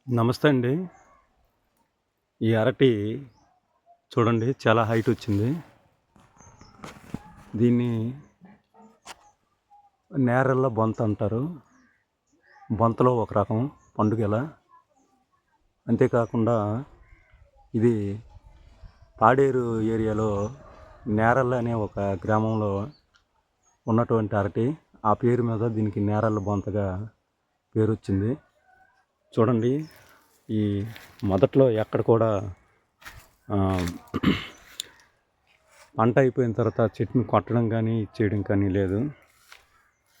నమస్తే అండి. ఈ అరటి చూడండి చాలా హైట్ వచ్చింది. దీన్ని నేరళ్ళ బొంత అంటారు. బొంతలో ఒక రకం పండుగెల. అంతేకాకుండా ఇది పాడేరు ఏరియాలో నేరళ్ళ అనే ఒక గ్రామంలో ఉన్నటువంటి అరటి. ఆ పేరు మీద దీనికి నేరళ్ళ బొంతగా పేరు వచ్చింది. చూడండి ఈ మొదట్లో ఎక్కడ కూడా పంట అయిపోయిన తర్వాత చెట్టుని కొట్టడం కానీ చేయడం కానీ లేదు.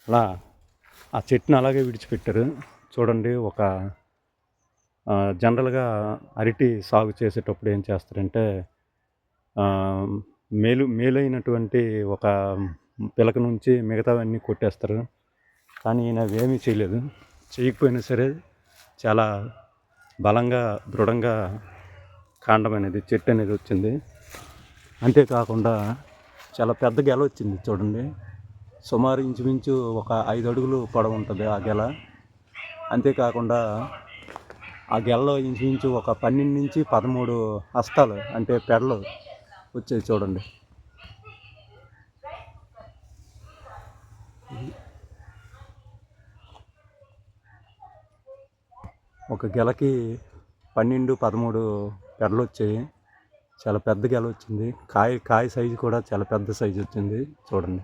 అలా ఆ చెట్టుని అలాగే విడిచిపెట్టారు. చూడండి ఒక జనరల్గా అరటి సాగు చేసేటప్పుడు ఏం చేస్తారంటే మేలైనటువంటి ఒక పిలక నుంచి మిగతావన్నీ కొట్టేస్తారు. కానీ ఈయన అవేమీ చేయలేదు. చేయకపోయినా సరే చాలా బలంగా దృఢంగా కాండం అనేది చెట్టు అనేది వచ్చింది. అంతేకాకుండా చాలా పెద్ద గెల వచ్చింది. చూడండి సుమారు ఇంచుమించు ఒక 5 అడుగులు పొడవు ఉంటుంది ఆ గెల. అంతేకాకుండా ఆ గెలలో ఇంచుమించు ఒక 12 నుంచి 13 హస్తాలు అంటే పెడలు వచ్చాయి. చూడండి ఒక గెలకి 12-13 పెడలు వచ్చాయి. చాలా పెద్ద గెల వచ్చింది. కాయ సైజు కూడా చాలా పెద్ద సైజు వచ్చింది. చూడండి.